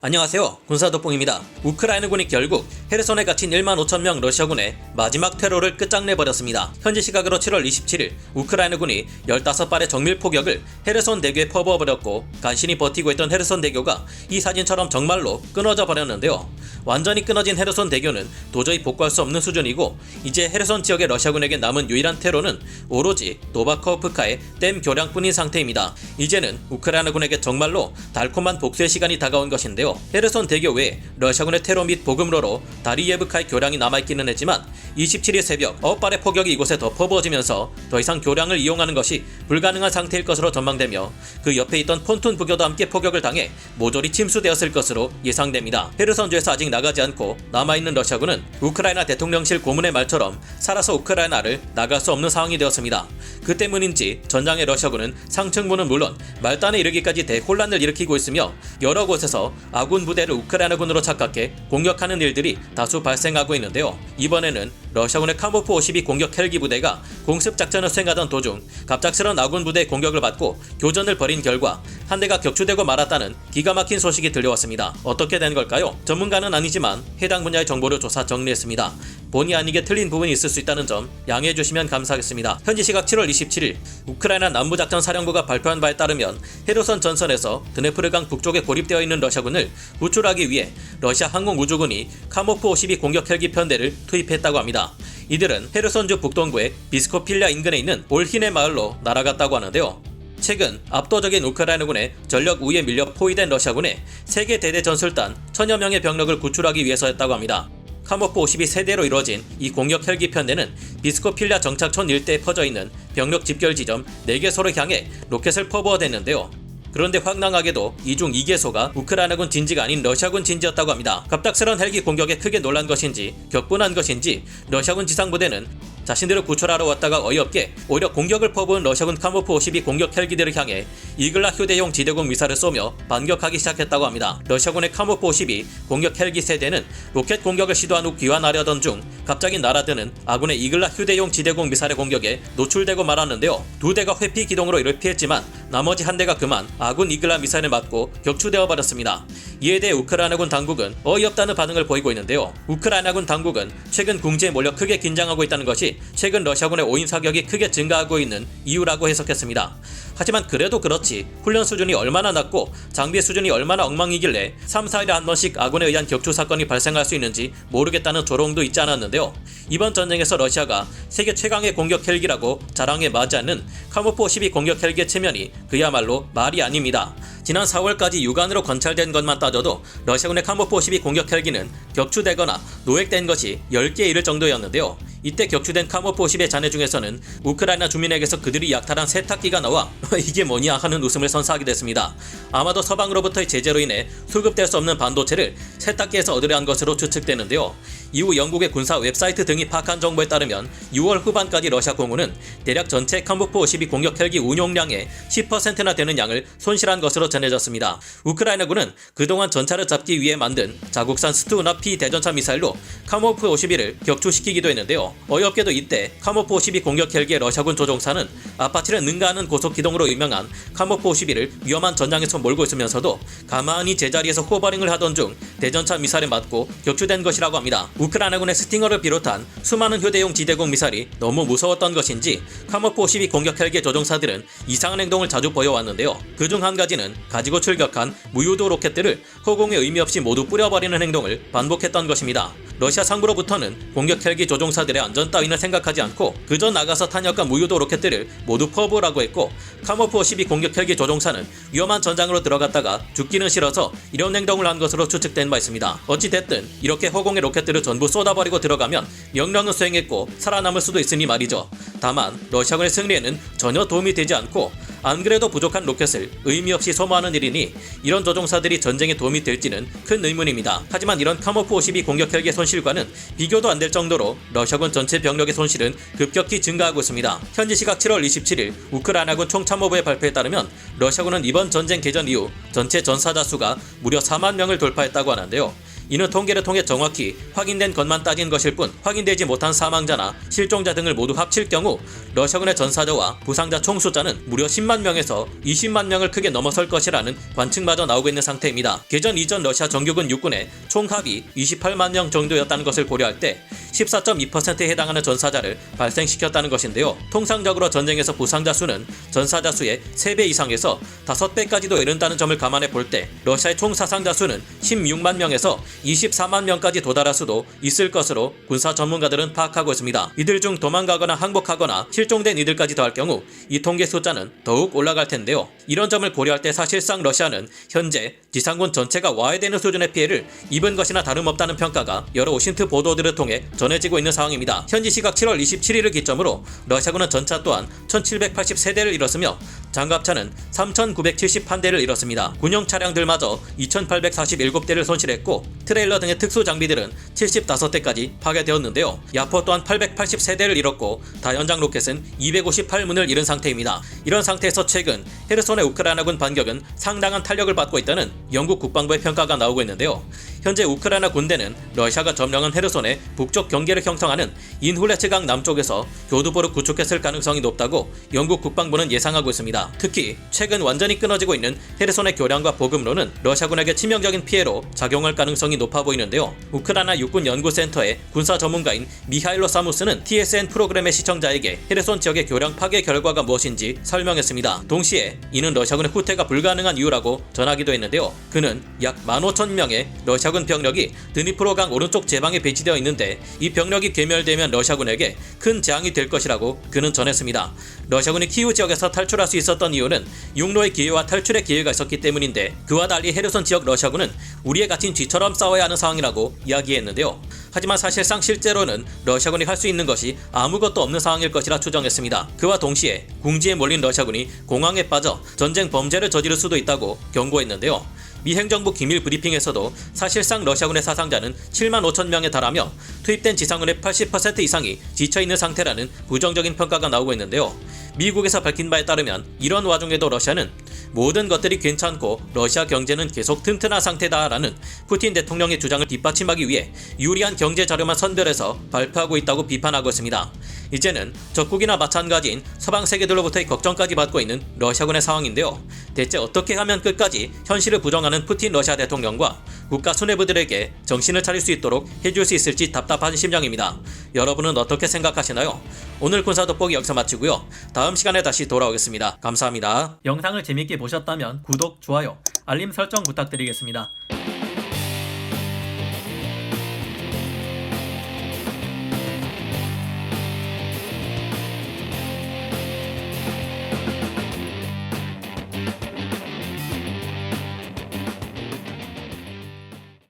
안녕하세요. 군사도뽕입니다. 우크라이나군이 결국 헤르손에 갇힌 15,000명 러시아군의 마지막 테러를 끝장내버렸습니다. 현지 시각으로 7월 27일 우크라이나군이 15발의 정밀 포격을 헤르손 대교에 퍼부어버렸고 간신히 버티고 있던 헤르손 대교가 이 사진처럼 정말로 끊어져 버렸는데요. 완전히 끊어진 헤르손 대교는 도저히 복구할 수 없는 수준이고 이제 헤르손 지역의 러시아군에게 남은 유일한 테러는 오로지 노바코프카의 댐 교량뿐인 상태입니다. 이제는 우크라이나군에게 정말로 달콤한 복수의 시간이 다가온 것인데요. 헤르손 대교 외에 러시아군의 테러 및 보급로로 다리예브카의 교량이 남아있기는 했지만 27일 새벽 9발의 포격이 이곳에 더 퍼부어지면서 더 이상 교량을 이용하는 것이 불가능한 상태일 것으로 전망되며 그 옆에 있던 폰툰 부교도 함께 포격을 당해 모조리 침수되었을 것으로 예상됩니다. 헤르손주에서 아직 나가지 않고 남아있는 러시아군은 우크라이나 대통령실 고문의 말처럼 살아서 우크라이나를 나갈 수 없는 상황이 되었습니다. 그 때문인지 전장의 러시아군은 상층부는 물론 말단에 이르기까지 대혼란을 일으키고 있으며 여러 곳에서 아군 부대를 우크라이나군으로 착각해 공격하는 일들이 다수 발생하고 있는데요. 이번에는 러시아군의 카모프 52 공격 헬기 부대가 공습작전을 수행하던 도중 갑작스런 아군 부대의 공격을 받고 교전을 벌인 결과 한 대가 격추되고 말았다는 기가 막힌 소식이 들려왔습니다. 어떻게 된 걸까요? 전문가는 아니지만 해당 분야의 정보를 조사 정리했습니다. 본의 아니게 틀린 부분이 있을 수 있다는 점 양해해 주시면 감사하겠습니다. 현지 시각 7월 27일 우크라이나 남부작전사령부가 발표한 바에 따르면 헤르손 전선에서 드네프르강 북쪽에 고립되어 있는 러시아군을 구출하기 위해 러시아 항공우주군이 카모프 52 공격 헬기 편대를 투입했다고 합니다. 이들은 헤르손주 북동부의 비스코필랴 인근에 있는 올히네 마을로 날아갔다고 하는데요. 최근 압도적인 우크라이나군의 전력 우위에 밀려 포위된 러시아군의 세계 대대 전술단 1000여 명의 병력을 구출하기 위해서였다고 합니다. 카모프 52 세대로 이루어진 이 공격 헬기 편대는 비스코필랴 정착촌 일대에 퍼져있는 병력 집결 지점 4개소를 향해 로켓을 퍼부어댔는데요. 그런데 황당하게도 이 중 2개소가 우크라이나군 진지가 아닌 러시아군 진지였다고 합니다. 갑작스런 헬기 공격에 크게 놀란 것인지 격분한 것인지 러시아군 지상부대는 자신들을 구출하러 왔다가 어이없게 오히려 공격을 퍼부은 러시아군 카모프 52 공격 헬기들을 향해 이글라 휴대용 지대공 미사를 쏘며 반격하기 시작했다고 합니다. 러시아군의 카모프 52 공격 헬기 세대는 로켓 공격을 시도한 후 귀환하려던 중 갑자기 날아드는 아군의 이글라 휴대용 지대공 미사일의 공격에 노출되고 말았는데요. 2대가 회피 기동으로 이를 피했지만 나머지 한 대가 그만 아군 이글라 미사일에 맞고 격추되어 버렸습니다. 이에 대해 우크라이나군 당국은 어이없다는 반응을 보이고 있는데요. 우크라이나군 당국은 최근 궁지에 몰려 크게 긴장하고 있다는 것이 최근 러시아군의 오인 사격이 크게 증가하고 있는 이유라고 해석했습니다. 하지만 그래도 그렇지 훈련 수준이 얼마나 낮고 장비 수준이 얼마나 엉망이길래 3, 4일에 한 번씩 아군에 의한 격추 사건이 발생할 수 있는지 모르겠다는 조롱도 있지 않았는데요. 이번 전쟁에서 러시아가 세계 최강의 공격 헬기라고 자랑에 맞지 않는 카모프 52 공격 헬기의 체면이 그야말로 말이 아닙니다. 지난 4월까지 육안으로 관찰된 것만 따져도 러시아군의 카모프 52 공격 헬기는 격추되거나 노획된 것이 10개에 이를 정도였는데요. 이때 격추된 카모프 50의 잔해 중에서는 우크라이나 주민에게서 그들이 약탈한 세탁기가 나와 이게 뭐냐 하는 웃음을 선사하게 됐습니다. 아마도 서방으로부터의 제재로 인해 수급될 수 없는 반도체를 세탁기에서 얻으려 한 것으로 추측되는데요. 이후 영국의 군사 웹사이트 등이 파악한 정보에 따르면 6월 후반까지 러시아 공군은 대략 전체 카모프 52 공격 헬기 운용량의 10%나 되는 양을 손실한 것으로 전해졌습니다. 우크라이나군은 그동안 전차를 잡기 위해 만든 자국산 스투나 P 대전차 미사일로 카모프 52를 격추시키기도 했는데요. 어이없게도 이때 카모프 52 공격 헬기의 러시아군 조종사는 아파치를 능가하는 고속 기동으로 유명한 카모프 52를 위험한 전장에서 몰고 있으면서도 가만히 제자리에서 호버링을 하던 중 대전차 미사일에 맞고 격추된 것이라고 합니다. 우크라이나군의 스팅어를 비롯한 수많은 휴대용 지대공 미사일이 너무 무서웠던 것인지 카모프 52 공격 헬기의 조종사들은 이상한 행동을 자주 보여왔는데요. 그중 한 가지는 가지고 출격한 무유도 로켓들을 허공에 의미 없이 모두 뿌려버리는 행동을 반복했던 것입니다. 러시아 상부로부터는 공격 헬기 조종사들의 안전 따위는 생각하지 않고 그저 나가서 탄약과 무유도 로켓들을 모두 퍼부으라고 했고 카모프 52 공격 헬기 조종사는 위험한 전장으로 들어갔다가 죽기는 싫어서 이런 행동을 한 것으로 추측된 바 있습니다. 어찌됐든 이렇게 허공의 로켓들을 전부 쏟아버리고 들어가면 명령은 수행했고 살아남을 수도 있으니 말이죠. 다만 러시아군의 승리에는 전혀 도움이 되지 않고 안 그래도 부족한 로켓을 의미 없이 소모하는 일이니 이런 조종사들이 전쟁에 도움이 될지는 큰 의문입니다. 하지만 이런 카모프 52 공격 헬기의 손실과는 비교도 안 될 정도로 러시아군 전체 병력의 손실은 급격히 증가하고 있습니다. 현지 시각 7월 27일 우크라이나군 총참모부의 발표에 따르면 러시아군은 이번 전쟁 개전 이후 전체 전사자 수가 무려 4만 명을 돌파했다고 하는데요. 이는 통계를 통해 정확히 확인된 것만 따진 것일 뿐 확인되지 못한 사망자나 실종자 등을 모두 합칠 경우 러시아군의 전사자와 부상자 총 숫자는 무려 10만 명에서 20만 명을 크게 넘어설 것이라는 관측마저 나오고 있는 상태입니다. 개전 이전 러시아 정규군 육군의 총합이 28만 명 정도였다는 것을 고려할 때 14.2%에 해당하는 전사자를 발생시켰다는 것인데요. 통상적으로 전쟁에서 부상자 수는 전사자 수의 3배 이상에서 5배까지도 이른다는 점을 감안해 볼 때 러시아의 총 사상자 수는 16만 명에서 24만 명까지 도달할 수도 있을 것으로 군사 전문가들은 파악하고 있습니다. 이들 중 도망가거나 항복하거나 실종된 이들까지 더할 경우 이 통계 숫자는 더욱 올라갈 텐데요. 이런 점을 고려할 때 사실상 러시아는 현재 지상군 전체가 와해되는 수준의 피해를 입은 것이나 다름없다는 평가가 여러 오신트 보도들을 통해 전해지고 있는 상황입니다. 현지 시각 7월 27일을 기점으로 러시아군은 전차 또한 1780세대를 잃었으며 장갑차는 3971대를 잃었습니다. 군용 차량들마저 2847대를 손실했고 트레일러 등의 특수 장비들은 75대까지 파괴되었는데요. 야포 또한 880세대를 잃었고 다연장 로켓은 258문을 잃은 상태입니다. 이런 상태에서 최근 헤르손의 우크라이나군 반격은 상당한 탄력을 받고 있다는 영국 국방부의 평가가 나오고 있는데요. 현재 우크라이나 군대는 러시아가 점령한 헤르손의 북쪽 경계를 형성하는 인훌레츠강 남쪽에서 교두보를 구축했을 가능성이 높다고 영국 국방부는 예상하고 있습니다. 특히 최근 완전히 끊어지고 있는 헤르손의 교량과 보급로는 러시아군에게 치명적인 피해로 작용할 가능성이 높아 보이는데요. 우크라이나 육군연구센터의 군사 전문가인 미하일로 사무스는 TSN 프로그램의 시청자에게 헤르손 지역의 교량 파괴 결과가 무엇인지 설명했습니다. 동시에 이는 러시아군의 후퇴가 불가능한 이유라고 전하기도 했는데요. 그는 약 15,000명의 러시아군 병력이 드니프로강 오른쪽 제방에 배치되어 있는데 이 병력이 괴멸되면 러시아군에게 큰 재앙이 될 것이라고 그는 전했습니다. 러시아군이 키우 지역에서 탈출할 수 있었던 이유는 육로의 기회와 탈출의 기회가 있었기 때문인데 그와 달리 헤르손 지역 러시아군은 우리의 갇힌 쥐처럼 싸워야 하는 상황이라고 이야기했는데요. 하지만 사실상 실제로는 러시아군이 할 수 있는 것이 아무것도 없는 상황일 것이라 추정했습니다. 그와 동시에 궁지에 몰린 러시아군이 공황에 빠져 전쟁 범죄를 저지를 수도 있다고 경고했는데요. 미 행정부 기밀 브리핑에서도 사실상 러시아군의 사상자는 7만 5천 명에 달하며 투입된 지상군의 80% 이상이 지쳐있는 상태라는 부정적인 평가가 나오고 있는데요. 미국에서 밝힌 바에 따르면 이런 와중에도 러시아는 모든 것들이 괜찮고 러시아 경제는 계속 튼튼한 상태다라는 푸틴 대통령의 주장을 뒷받침하기 위해 유리한 경제 자료만 선별해서 발표하고 있다고 비판하고 있습니다. 이제는 적국이나 마찬가지인 서방 세계들로부터의 걱정까지 받고 있는 러시아군의 상황인데요. 대체 어떻게 하면 끝까지 현실을 부정하는 푸틴 러시아 대통령과 국가 수뇌부들에게 정신을 차릴 수 있도록 해줄 수 있을지 답답한 심정입니다. 여러분은 어떻게 생각하시나요? 오늘 군사 돋보기 여기서 마치고요. 다음 시간에 다시 돌아오겠습니다. 감사합니다. 영상을 재밌게 보셨다면 구독, 좋아요, 알림 설정 부탁드리겠습니다.